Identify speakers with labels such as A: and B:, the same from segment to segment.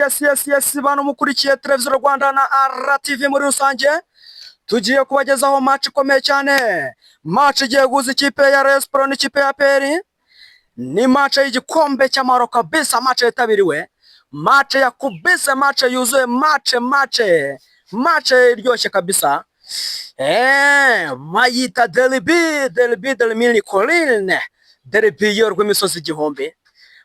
A: Yes, bantu mukurikiye televiziyo Rwanda na RTV muri rusange tugiye kubagezaho match ikomeye cyane. Match igiye guhuza ikipe ya Rayon Sports n'ikipe ya PL. Ni match y'igikombe cy'amahoro kabisa, match yitabiriwe, match ya kubisa, match yuzuye, match iryoshye kabisa. Bayita Derby Nicoline, Derby y'urw'imisozi igihumbi.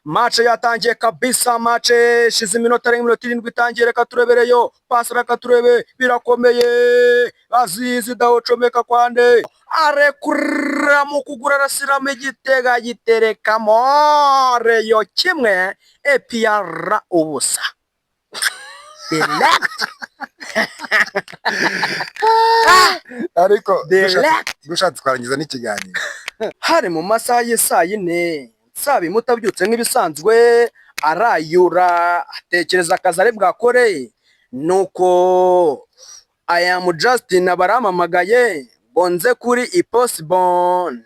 A: Match yatangiye kabisa, match shize iminota 7 itangiye. Reka turebereyo pasi, reka turebe, birakomeye. Azizi dawocomeka kwande arekura mu kugura arasiramo igitega giterekamo Reyo kimwe EPR ubusa.
B: Ariko dushatse twarangiza n'ikiganiro
A: hari mu masaha y'isaa 4. Sabi mutabyutse nk'ibisanzwe arayura atekereza akazi ari bwakore, nuko aya mu Justin baramamagaye bonze kuri impossible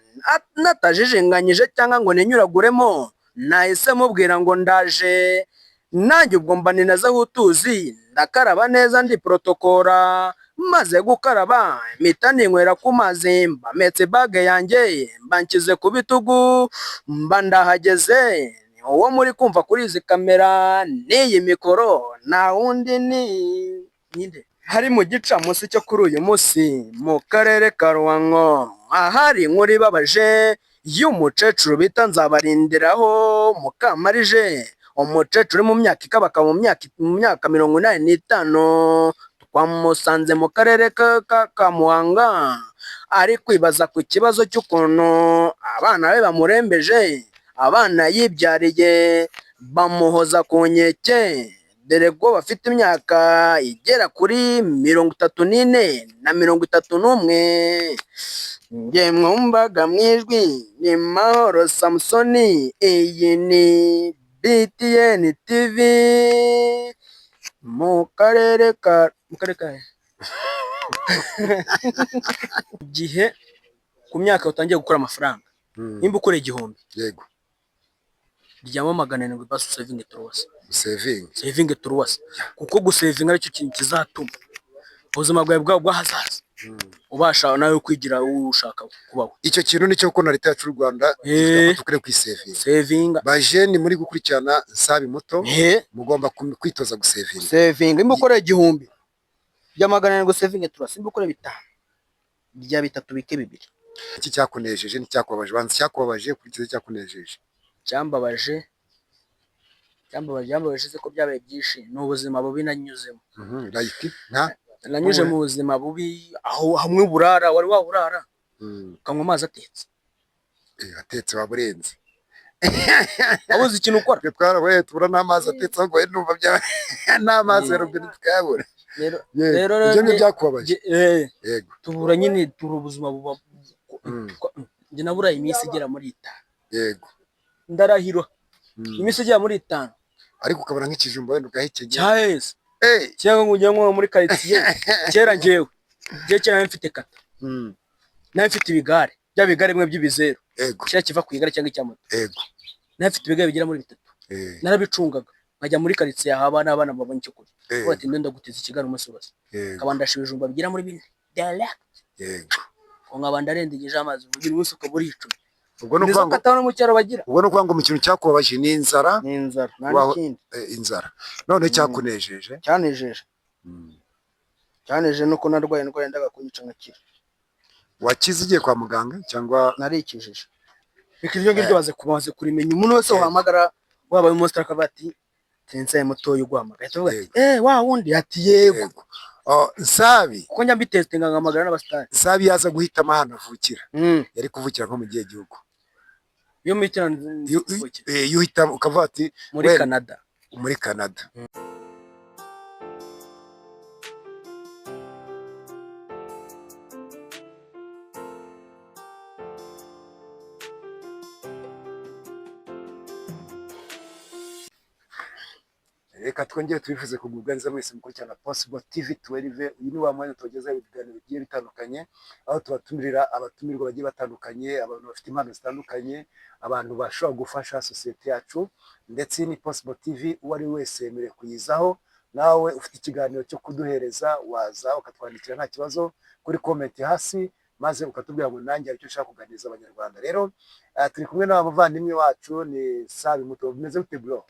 A: natajijinganyije cyangwa ngo ninyuraguremo. Nahise mubwira ngo ndaje, nanjye ubwo mba ninaza utuzi, ndakaraba neza ndi protokora. Maze gukaraba mpita ninywera ku mazi, mbametse bage yanjye mbankize ku bitugu, mba ndahageze. Uwo muri kumva kuri izi kamera n'iyi mikoro na wundi ninde hari mu gicamunsi cyo kuri uyu munsi mu karere ka Ruhango, ahari inkuru ibabaje y'umukecuru bita Nzabarindiraho Mukamarije. Umukecuru mu myaka ikabaka mu myaka 85, twamusanze mu karere ka Muhanga ari kwibaza ku kibazo cy'ukuntu abana be bamurembeje. Abana yibyariye bamuhoza ku nkeke, dore ko bafite imyaka igera kuri 34 na 31. Nge mwumvaga mwijwi ni Mahoro Samsoni, iyi ni BTN TV mu karere gihe ku myaka utangiye gukora amafaranga, nimba ukoreye igihumbi,
B: yego,
A: ryamo 700 basu saving truwas,
B: saving
A: truwas, kuko gusevinga aricyo kintu kizatuma ubuzima bwawe bwahazaza ubasha nawe kwigira ushaka kubaho.
B: Icyo kintu nicyo ko na leta yacu y'u Rwanda tukore
A: kwisevinga.
B: Bajeni muri gukurikirana Sabi muto mugomba kwitoza gusevinga.
A: Sevinga imba ukora igihumbi bya 700 saving truwas, imba ukora 5 bya 3 bike 2.
B: Iki cyakunejeje n'icyakubabaje? Banza cyakubabaje kuri cyo cyakunejeje.
A: Cyambabaje ko byabaye byinshi n'ubuzima bubi nanyuzemo.
B: Like
A: nanyuje mu buzima bubi, aho hamwe burara wari waburara kanywa amazi atetse.
B: Atetse waburenze
A: abuze ikintu ukora.
B: Twarabaye tubura n'amazi atetse, ahubwo numva bya n'amazi robine tukayabura. Rero ibyo byakubabaje. Yego,
A: tubura nyine turi ubuzima buba. Nge nabura iminsi igera muri 5.
B: Yego,
A: ndarahiro iminsi igera muri 5,
B: ariko ukabona nk'ikijumba wenda ugahekeye
A: cyaheze. Cyangwa ngo ujye nko muri quartier kera njyewe cyera mfite kata, nawe mfite ibigare, bya bigare bimwe by'ibizero.
B: Yego,
A: cyera kiva ku igare cyangwa icyamoto.
B: Yego,
A: nawe mfite ibigare bigira muri 3. Narabicungaga nkajya muri quartier haba n'abana babonye icyo kurya, bati ndenda guteza ikigare umunsi wose, kabandasha ibijumba bigira muri 4 direct.
B: Yego,
A: nkabanda rendegeje amazi ubugira umunsi ukabura icumi.
B: Ubwo no kwanga
A: katano mu cyaro bagira.
B: Ubwo no kwanga mu kintu cyakubabaje ni inzara.
A: N'ikindi
B: inzara. None cyakunejeje?
A: Cyanejeje nuko narwaye ndwaye ndaga kunyica nkakira.
B: Wakize igiye kwa muganga cyangwa?
A: Narikijije. Bikiryo ngiryo baze kubaze kurimenya. Umuntu wese uhamagara wabaye umustar akabati tense mutoyo ugwamagaye tuvuga ati wa wundi ati yego.
B: Sabi
A: kuko njya mbitestinga ngamagara n'abastari.
B: Sabi yaza guhita amahana avukira. Yari kuvukira nko mu gihe gihugu.
A: Yo mitirana
B: yuhita ukavuga ati
A: muri Canada.
B: Muri Canada. reka twongere tubifuze kugubwa neza mwese mukurikirana Possible TV 12. Uyu ni wa mwanya tugezaho ibiganiro bigiye bitandukanye, aho tubatumirira abatumirwa bagiye batandukanye, abantu bafite impano zitandukanye, abantu bashobora gufasha sosiyete yacu, ndetse ni Possible TV uwo ari wese yemerewe kuyizaho. Nawe ufite ikiganiro cyo kuduhereza waza ukatwandikira nta kibazo kuri comment hasi, maze ukatubwira ngo nanjye aricyo ushaka kuganiriza abanyarwanda. Rero turi kumwe n'abavandimwe wacu, ni Sabi Muto. Bimeze gute bro?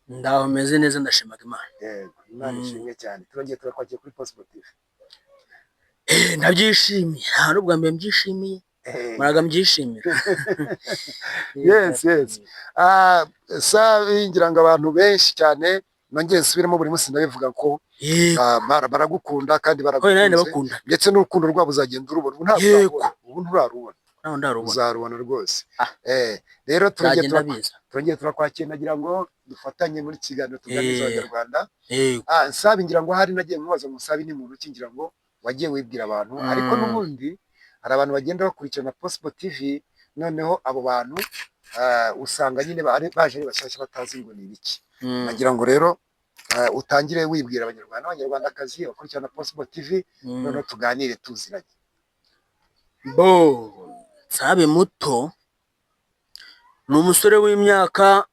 A: Ndaho meze neza, ndashimaga Imana.
B: Yego, Imana ishimwe cyane. Turongeye turakwakiye kuri Possible TV.
A: Ndabyishimiye, hari ubwa mbere mbyishimiye, muraga mbyishimira.
B: Yes. Sabi, ngira ngo abantu benshi cyane nongeye nsubiremo buri munsi ndabivuga ko baragukunda kandi baragukunze, ndetse n'urukundo rwabo uzagenda urubona. Ubu nturarubona, uzarubona rwose. Rero turongeye turakwakira, nagira ngo dufatanye muri kiganiro tuganiriza abanyarwanda. Sabi, ngira ngo hari nagiye mubaza ngo Sabi ni muntu ki, ngira ngo wagiye wibwira abantu, ariko n'ubundi hari abantu bagenda bakurikirana Possible TV, noneho abo bantu usanga nyine baje ari bashyashya batazi ngo ni ibiki. Nagira ngo rero utangire wibwira abanyarwandakazi bakurikirana Possible TV, noneho tuganire tuziranye.
A: Sabi Muto ni umusore w'imyaka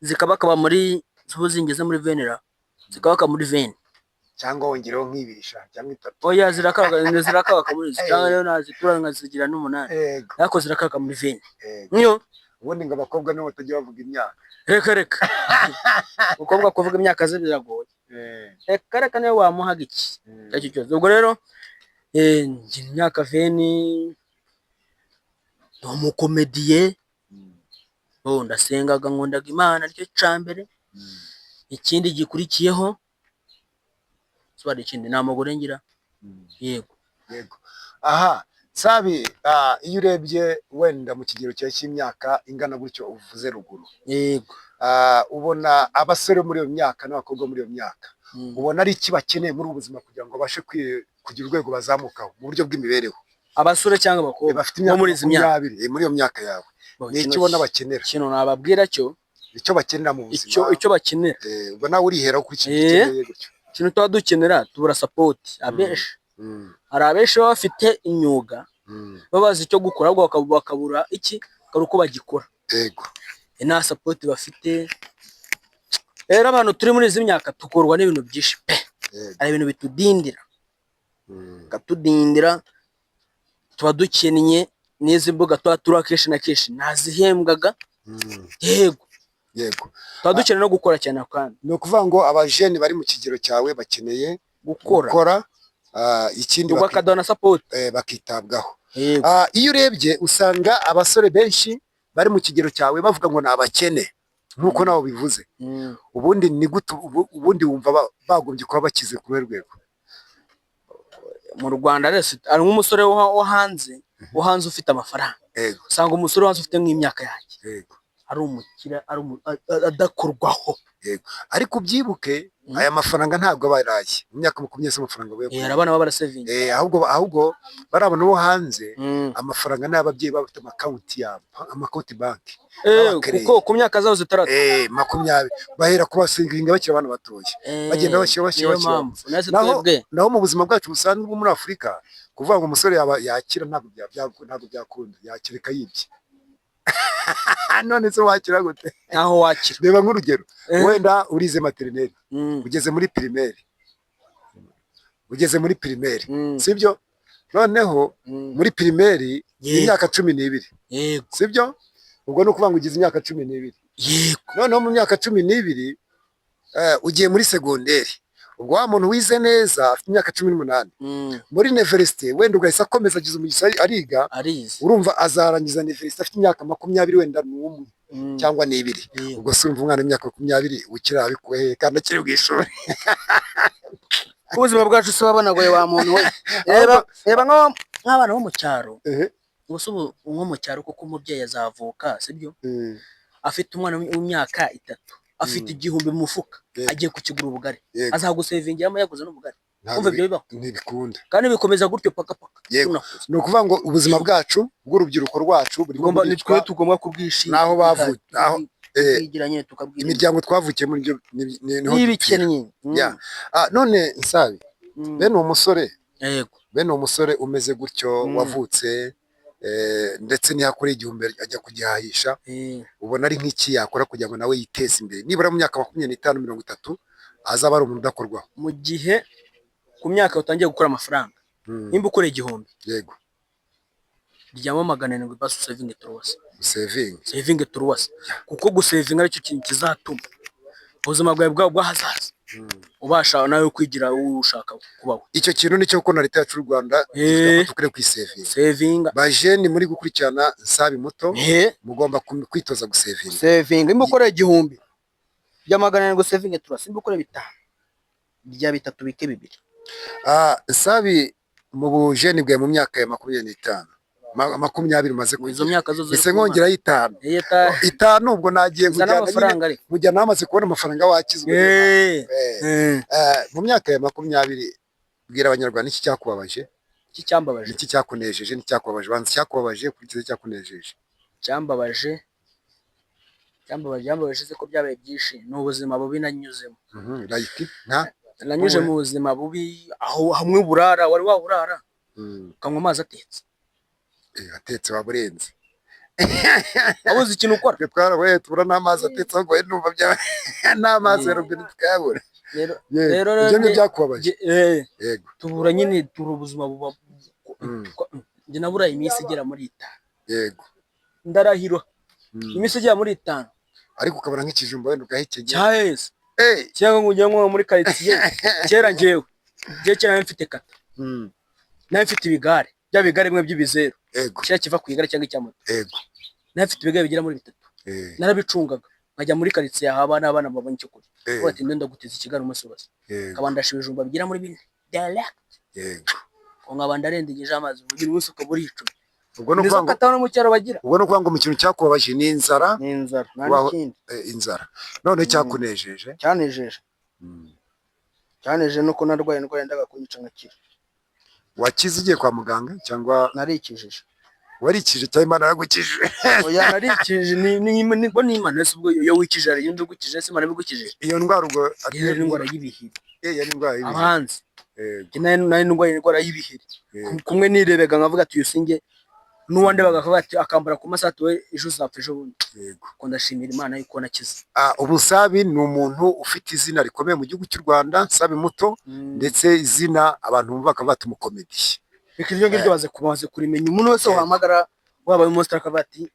A: zikabakaba muri zingeze muri venera, zikabaka muri veni,
B: cyangwa wongereho nk'ibirisha cyangwa 3.
A: Oya, zirakabaka muri cyangwa rero nazitura nkazigira n'8, ariko zirakabaka muri veni. Niyo
B: ubundi ngo abakobwa nibo batajya bavuga imyaka.
A: Reka ukobwa kuvuga imyaka ze biragoye. Reka niyo wamuhaga iki icyo cyose. Ubwo rero imyaka veni, ni umukomediye. Ndasengaga, nkundaga Imana, aricyo cambere. Ikindi gikurikiyeho swari ikindi nta mugore ngira. Yego.
B: Aha, Sabi, iyo urebye wenda mu kigero cy'imyaka ingana gutyo uvuze ruguru,
A: yego,
B: ubona abasore muri iyo myaka n'abakobwa muri iyo myaka, ubona ari iki bakeneye muri ubuzima kugira ngo bashe kugira urwego bazamukaho mu buryo bw'imibereho?
A: Abasore cyangwa abakobwa
B: bafite imyaka muri iyo myaka yawe, ni iki ubona bakenera?
A: Kino nababwira cyo
B: icyo bakenera mu buzima,
A: icyo bakenera.
B: Ubwo nawe urihera kuri iki gikeneye gutyo.
A: Kino tuba dukenera, tubura support. Abenshi hari abenshi baba bafite imyuga, babazi icyo gukora, ahubwo bakabura iki, bakabura uko bagikora.
B: Yego,
A: nta support bafite. Rero abantu turi muri izi myaka tukorwa n'ibintu byinshi pe. Ari ibintu bitudindira, katudindira, tuba dukennye. N'izi mbuga tuba turakeshi na keshi nazihembwaga. Yego, tuba dukeneye no gukora cyane. Kandi
B: ni ukuvuga ngo abajene bari mu kigero cyawe bakeneye gukora, ikindi
A: bakadona support,
B: bakitabwaho. Iyo urebye usanga abasore benshi bari mu kigero cyawe bavuga ngo ni abakene, nkuko nawe bivuze. Ubundi ni gute, ubundi wumva bagombye kuba bakize ku rwego?
A: Mu Rwanda rero ari nk'umusore wo hanze ufite amafaranga. Usanga umusore wanze ufite nk'imyaka yanjye ari umukira, adakorwaho.
B: Ariko ubyibuke, aya mafaranga ntabwo abaraye mu myaka 20 amafaranga bayo.
A: Abana baba barasevinga.
B: Ahubwo barabona bo hanze, amafaranga n'ababyeyi bafite amakonti yabo, amakonti banki.
A: Kuko ku myaka zabo zitarata
B: 20 bahera kubasinginga bakira abantu batoye, bagenda bashyira. Naho mu buzima bwacu busanzwe muri Afurika, kuvuga ngo umusore yakira ntabwo byakunda, yakireka yibye. None se wakira gute?
A: Aho wakira,
B: reba nk'urugero, wenda urize materineri, ugeze muri primaire, sibyo? Noneho muri primaire imyaka 12, sibyo? Ubwo no kuvuga ngo ugize imyaka 12.
A: Yego.
B: Noneho mu myaka 12 ugiye muri segonderi, ubwo wa muntu wize neza afite imyaka 18. Muri university wenda ugahise akomeza agize umugisha ariga, urumva azarangiza university afite imyaka 20 wenda n'umwe cyangwa n'ibiri. Ubwo se urumva umwana w'imyaka 20 ukira abikuye kandi akiri bwishuri.
A: Ubuzima bwacu se babanagoye wa muntu we. Reba nk'abana bo mu cyaro, ubu nko mu cyaro kuko umubyeyi azavuka, sibyo? Afite umwana w'imyaka 3, afite 1000 mu mufuka, agiye kukigura ubugari, azagusevingiramo yaguze n'ubugari. Umva ibyo bibaho
B: ntibikunda,
A: kandi bikomeza gutyo paka.
B: Ni ukuvuga ngo ubuzima bwacu bw'urubyiruko rwacu
A: nitwe tugomba kubwishimira,
B: naho bavuye,
A: tukigira nyine tukabwira
B: imiryango twavukiye muri byo
A: n'ibikennye.
B: none Nsabi bene uwo musore
A: yego
B: bene uwo musore umeze gutyo wavutse ndetse ntiyakora igihumbi ajya kugihahisha ubona ari nk'iki yakora kugira ngo nawe yiteze imbere nibura mu myaka 25 30 azaba ari umuntu udakorwaho
A: mu gihe ku myaka utangiye gukora amafaranga nimba ukora igihumbi
B: yego
A: ryamo 700 basu saving turuwasa
B: saving
A: turuwasa kuko gusavinga aricyo kintu kizatuma ubuzima bwawe bwahazaza ubasha nawe kwigira ushaka kubaho.
B: Icyo kintu nicyo ko na leta yacu y'u Rwanda tukure
A: kwisavinga
B: bajeni muri gukurikirana Nsabi muto mugomba kwitoza gusavinga
A: imba ukora igihumbi bya 700 gusavinga turuwasa imba ukora 5 bya 3 bike 2.
B: Nsabi mu bujeni bwawe mu myaka ya 25 20 maze
A: izo myaka zo
B: ese nkongera 5 ubwo nagiye kujya namaze kubona amafaranga wakizwe mu myaka ya 20 bwira abanyarwanda iki cyakubabaje iki cyakunejeje ni cyakubabaje banze cyakubabaje kurikiza cyakunejeje
A: cyambabaje se ko byabaye byinshi n'ubuzima bubi nanyuzemo nanyuje mu buzima bubi aho hamwe burara wari waburara ukanywa amazi
B: atetse waburenze
A: abuze ikintu ukora
B: twarabaye tubura n'amazi atetse ngo numva bya n'amazi ya robine tukayabura rero ibyo byakubabaje
A: yego tubura nyine ubuzima buba njye nabura iminsi igera muri 5
B: yego
A: ndarahiro iminsi igera muri 5
B: ariko ukabona nk'ikijumba wenda ukahekeye
A: cyaheze cyangwa ngo ujye nko muri quartier kera njyewe kera mfite kata nawe mfite ibigare bya bigare bimwe by'ibizero kira kiva ku igare cyangwa icyamoto nawe mfite ibigare bigera muri 3 narabicungaga nkajya muri quartier haba n'abana babonye icyo kurya bati ndenda guteza ikigare umunsi wose kabandasha ibijumba bigera muri 4 direct ko nkabanda rendegeje amazi ubugira umunsi ukabura icumi
B: ubwo no kwanga
A: katano mu cyaro bagira
B: ubwo no kwanga mu kintu cyakubabaje ni inzara
A: n'ikindi
B: inzara none cyakunejeje
A: cyaneje nuko narwaye ndwaye ndaga kunyica nkakira
B: wakize ugiye kwa muganga cyangwa
A: narikijije
B: warikije cyangwa Imana yaragukije
A: oya narikije ni Imana ese ubwo yo wikije ari yundi gukije se Imana bigukije
B: iyo ndwara ubwo
A: ari indwara y'ibihiri
B: yari indwara y'ibihiri
A: abanzi nari indwara y'ibihiri kumwe nirebega nkavuga ati yusinge nuwande bagavuga ati akambara ku masato we ejo uzapfa ejo bundi
B: yego
A: ko ndashimira Imana yuko nakize.
B: Ubusabi ni umuntu ufite izina rikomeye mu gihugu cy'u Rwanda Nsabi muto ndetse izina abantu bumva bakaba batumukomedi
A: reka ibyo ngibyo baze kurimenya umuntu wese wahamagara wabaye umustar akaba ati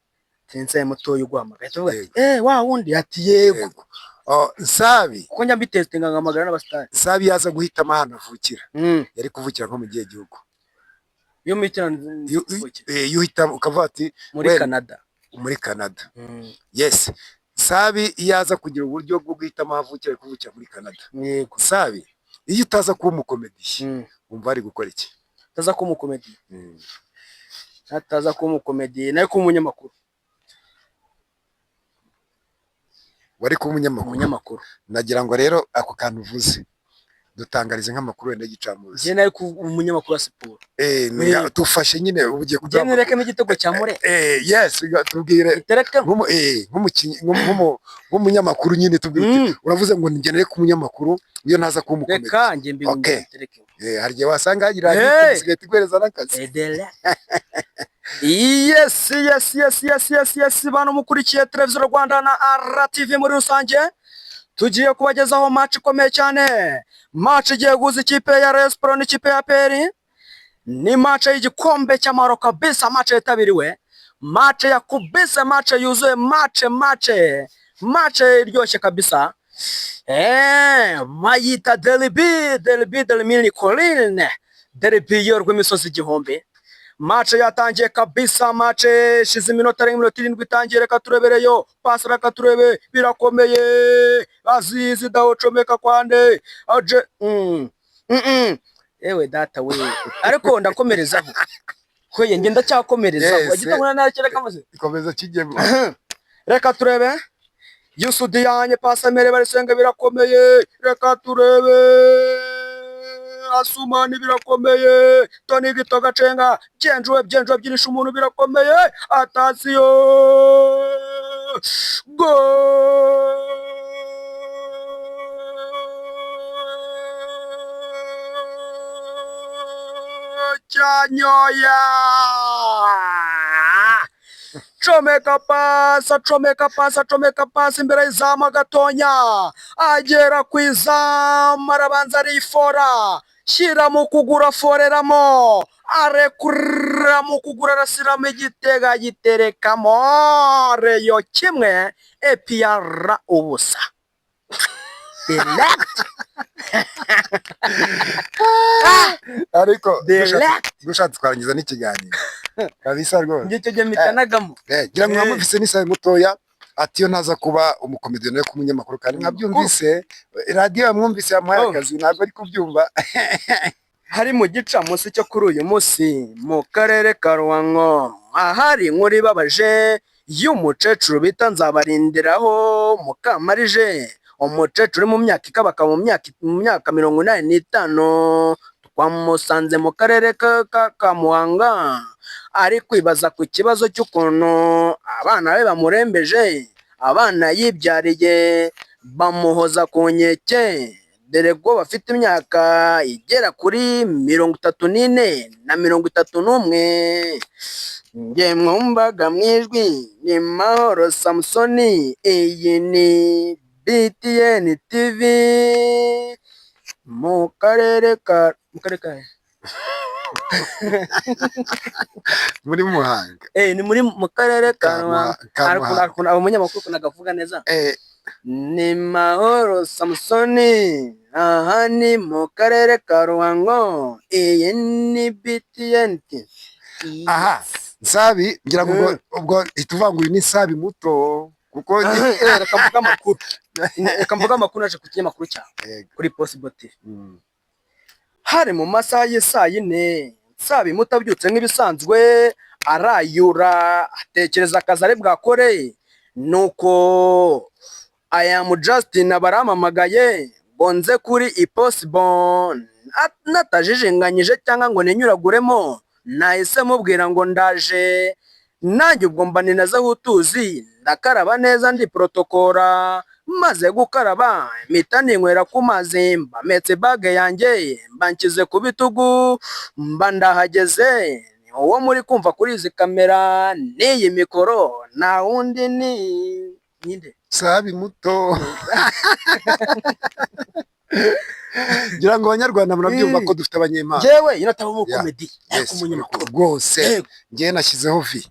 A: Nsabi muto yuguhamagara tuvuga ati wa wundi ati yego
B: Nsabi
A: kuko njya mbitestinga ngamagara n'abastari
B: Nsabi yaza guhita amahana avukira yari kuvukira nko mu gihe gihugu
A: yo mitira
B: yuhita ukavuga ati muri Canada yes Nsabi yaza kugira uburyo bwo guhita amavukira kuvukira muri Canada
A: yego
B: Nsabi iyo utaza kuba umukomedi umva ari gukora iki
A: taza kuba umukomedi ataza kuba umukomedi nayo kuba umunyamakuru
B: wari kuba umunyamakuru nagira ngo rero ako kantu uvuze dutangarize nk'amakuru wenda gicamuzi
A: je nayo umunyamakuru wa siporo
B: tufashe nyine ubugiye
A: kujya je nereke n'igitego cya Mure
B: yes tubwire nk'umunyamakuru nyine tubwire uravuze ngo ngenere ku munyamakuru iyo ntaza kuba umukomedi
A: reka nge mbibonye tereke
B: harye wasanga hagira sigeti gwereza nakazi yes bano mukurikiye televiziyo Rwanda na RTV muri rusange tugiye kubagezaho match ikomeye cyane match igiye guza ikipe ya Rayon Sports n'ikipe ya APR ni match y'igikombe cy'amahoro kabisa match yitabiriwe match ya kubisa match yuzuye match iryoshye kabisa mayita Delbi Colline Delbi y'urw'imisozi igihombe match yatangiye kabisa match shize iminota 7 itangiye reka turebereyo pasi reka turebe birakomeye Azizi dawocomeka kwande aje ewe data we ariko ndakomerezaho kweye ngenda cyakomerezaho agitamuna nakira kamaze ikomeza kijyemo
A: reka turebe Yusudi yanye pasi mere barisenga birakomeye reka turebe Asumani birakomeye Toni Gitoga cenga byenjuwe byirisha umuntu birakomeye atasiyo Chanyoya comeka pasi imbere y'izamu agatonya agera ku izamu arabanza arifora shyira mu kugura aforeramo arekura mu kugura arasiramo igitega agiterekamo Reyo kimwe epiyara ubusa.
B: ariko dushatse twarangiza n'ikiganiro kabisa rwose
A: ngicyo gihe mitanagamo
B: gira ngo mwamuvise n'isaha mutoya ati yo ntaza kuba umukomediyo ku munyamakuru kandi mwabyumvise radiyo yamwumvise yamuhaye akazi ntabwo ari kubyumva.
A: hari mu gicamunsi cyo kuri uyu munsi mu karere ka Ruhango ahari inkuru ibabaje y'umukecuru bita Nzabarindiraho Mukamarije, umukecuru uri mu myaka ikabaka mu myaka 85 twamusanze mu karere ka Muhanga ari kwibaza ku kibazo cy'ukuntu abana be bamurembeje, abana yibyariye bamuhoza ku nkeke dore ko bafite imyaka igera kuri 34 na 31. Nge mwumvaga mwijwi ni Mahoro Samsoni, iyi ni BTN TV mu karere ka
B: muri Muhanga
A: ni muri mu karere ka Muhanga. Umunyamakuru kunagavuga neza ni Mahoro Samsoni, aha ni mu karere ka Ruhango, iyi ni BTN TV.
B: Aha Nsabi ngira ngo ubwo ituvangura ni Nsabi muto kuko
A: reka mvuga amakuru naje ku kinyamakuru cyawe kuri Possible TV. Hari mu masaha y'isaa 4 Nsabi mutabyutse nk'ibisanzwe arayura atekereza akazi ari bwakore, nuko Justin baramamagaye ngo nze kuri Possible natajijinganyije cyangwa ngo ninyuraguremo, nahise mubwira ngo ndaje nanjye ubwo mba ninazaho utuzi ndakaraba neza ndi protokora, maze gukaraba mpita ninywera ku mazi mbametse bage yanjye mbankize ku bitugu mba ndahageze. Uwo muri kumva kuri izi kamera n'iyi mikoro nta wundi ni ninde
B: Nsabi muto. Ngira ngo abanyarwanda murabyumva ko dufite abanyempano.
A: Jewe inataba mu comedy ku munyamakuru
B: rwose ngiye nashyizeho vi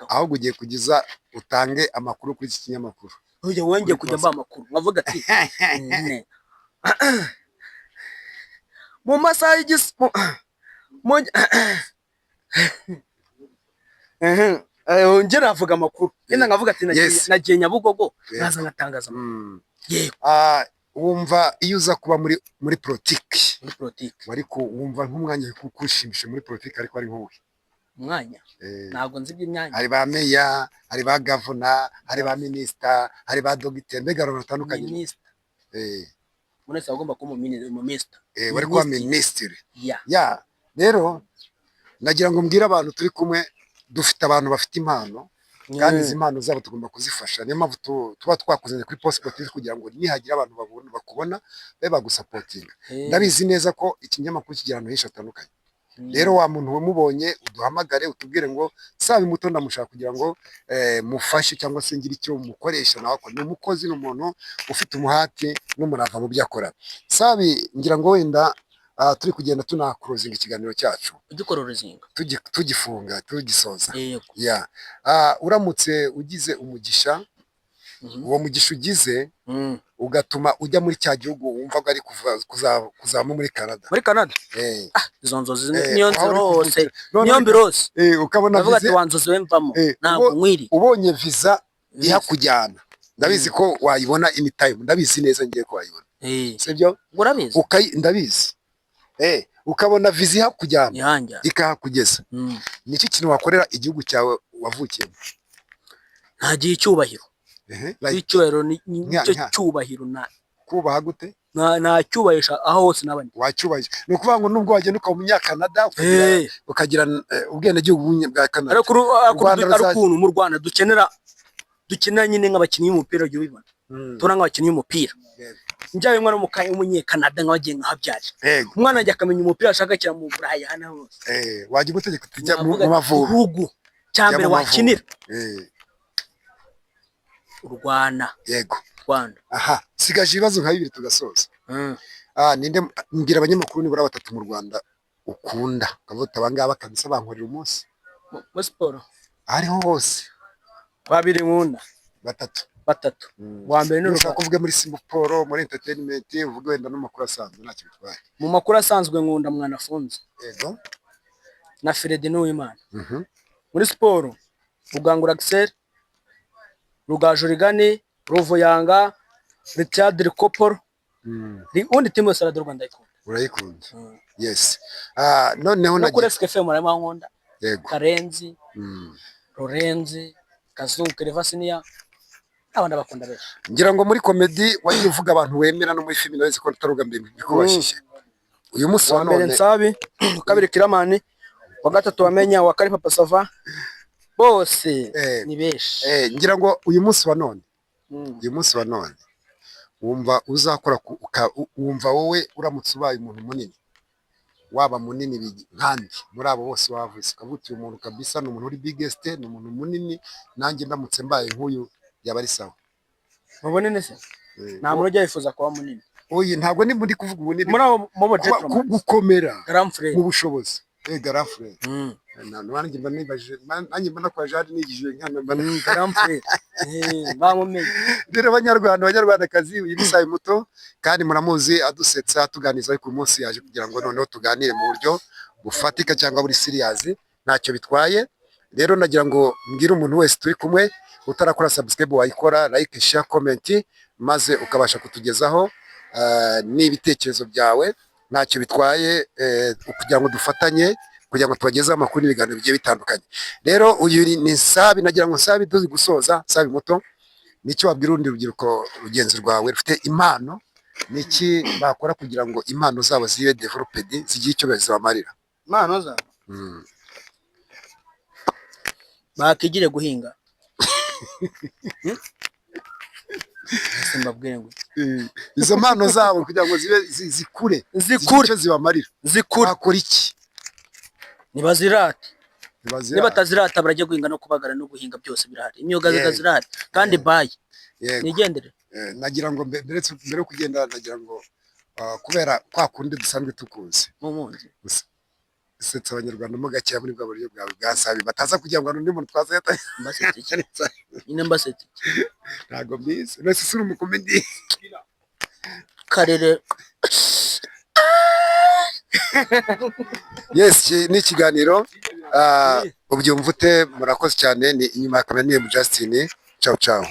B: aho ugiye kugiza utange amakuru kuri iki kinyamakuru.
A: Uje wongeye kujya mba amakuru bavuga ati mu masaha ngera avuga amakuru yenda ngavuga ati nagiye Nyabugogo naza ngatangaza amakuru.
B: Wumva iyo uza kuba muri politiki ariko wumva nk'umwanya kukushimisha muri politiki ariko ari nk'uwe
A: umwanya ntabwo nzi iby'imyanya.
B: hari ba meya, hari ba gavana, hari ba minisita, hari ba dogiteri, mbega abantu batandukanye.
A: umuntu wese agomba kuba minisita
B: bari kuba minisitiri. Rero nagira ngo mbwire abantu turi kumwe dufite abantu bafite impano kandi izi mpano zabo tugomba kuzifasha. Niyo mpamvu tuba twakuzanye kuri Possible TV kugira ngo nihagira abantu bakubona babe bagusapotinga. Ndabizi neza ko ikinyamakuru kigira ahantu henshi hatandukanye. Rero wa muntu wamubonye uduhamagare utubwire ngo Nsabi muto ndamushaka kugira ngo mufashe cyangwa se ngire icyo mukoresha nawe. Ni umukozi, ni umuntu ufite umuhati n'umurava mu byo akora. Nsabi ngira ngo wenda turi kugenda tunakurozinga ikiganiro cyacu tugifunga tugisoza. Uramutse ugize umugisha, uwo mugisha ugize ugatuma ujya muri cya gihugu wumva ko ari kuzamo muri Canada.
A: Izo nzozi niyo nzirose niyo mbirose
B: ukabona
A: viza wanzozi wemvamo ntabwo nkwiri
B: ubonye viza ihakujyana. Ndabizi ko wayibona anytime, ndabizi neza ngiye ko wayibona. Sibyo
A: urabizi
B: ndabizi. Ukabona viza ihakujyana ikahakugeza. Niki kintu wakorera igihugu cyawe wavukiyemo?
A: Ntagiye icyubahiro. Icyubahiro ni cyo cyubahiro. Na
B: kubaha gute?
A: Na cyubahisha aho hose nabandi
B: wacyubahisha. Ni ukuvuga ngo nubwo wagenda ukaba umunyakanada ukagira ubwene gihugu bwa Canada.
A: Ariko mu Rwanda dukenera dukina nyine nk'abakinnyi b'umupira ujye ubibona tubona nk'abakinnyi b'umupira njyawe mwana w'umunyekanada nk'abagiye nkahabyari umwana ajya akamenya umupira ashaka akira mu Burayi hano hose
B: wajya ugutegeka tujya mu Mavubi
A: cya mbere wakinira u Rwanda.
B: Yego
A: Rwanda.
B: Aha sigaje ibibazo nka bibiri tugasoza. Ninde mbwira abanyamakuru nibura batatu mu Rwanda ukunda kavuta abangaba kabisa bankorera umunsi
A: mu siporo
B: ariho hose
A: babiri nkunda batatu wa mbere ni
B: ushaka kuvuga muri siporo muri entertainment uvuga wenda no makuru asanzwe ntacyo bitwaye
A: mu makuru asanzwe nkunda Mwanafunzi
B: yego
A: na Fred Nuwimana muri siporo Rugangura Axel Rugaju Rigani Ruvoyanga Richard Rikoporo undi timu yose y'u Rwanda ikunda
B: urayikunda yes noneho
A: na kuri SKFM murama nkunda
B: yego
A: Karenzi Lorenzi Kazungu Kerevasinia abana bakunda benshi
B: ngira ngo muri comedy wagiye uvuga abantu wemera no muri film nawe ko taruga mbere bikubashije uyu munsi wa none
A: Nsabi kabiri Kiramani wa gatatu wamenya wa Kari Papa Sava bose ni benshi
B: ngira ngo uyu munsi wa none wumva uzakora wumva wowe uramutse ubaye umuntu munini waba munini nkandi muri abo bose wavuze kavuti umuntu kabisa no umuntu uri biggest no umuntu munini nanjye ndamutse mbaye nk'uyu yaba ari sawa
A: mubone nese nta muntu ujya yifuza kuba munini
B: oyi ntabwo ni muri kuvuga ubunini
A: muri abo mobo gentleman
B: gukomera
A: Garamfrey
B: mu bushobozi Garamfrey nanjye mba nibaje nanjye mba nakwa jari nigije nkana
A: Garamfrey bamumenye
B: rero abanyarwandakazi uyu ni Sabi Muto kandi muramuzi adusetsa atuganiza ariko uyu munsi yaje kugira ngo noneho tuganire mu buryo bufatika cyangwa buri serious ntacyo bitwaye rero nagira ngo mbwire umuntu wese turi kumwe utarakora subscribe wayikora like share comment maze ukabasha kutugezaho n'ibitekerezo byawe ntacyo bitwaye kugira ngo dufatanye kugira ngo tubagezeho amakuru n'ibiganiro bigiye bitandukanye rero uyu ni Sabi nagira ngo Sabi tuzi gusoza Sabi Muto nicyo wabwira urundi rubyiruko rugenzi rwawe rufite impano niki bakora kugira ngo impano zabo zibe developed zigiye icyo bazibamarira
A: impano za bakigire guhinga simbabwire ngo
B: izo mpano zabo kugira ngo zibe zikure icyo zibamarira bakora iki
A: nibazirate niba tazirata barajya guhinga no kubagara no guhinga byose birahari imyuga zirahari kandi bayi nigendere
B: nagira ngo mbere yo kugenda nagira ngo kubera kwa kundi dusanzwe tukuze
A: mumunzi
B: setsa abanyarwanda mo gakiya muri bwa buryo bwawe bwa Sabi bataza kugira ngo undi muntu twaza yata
A: mbasetse
B: ntago mbizi nese suri umukomedi
A: karere
B: yes ni ikiganiro ubyumva ute murakoze cyane ni inyuma ya kamera ni Justin ciao ciao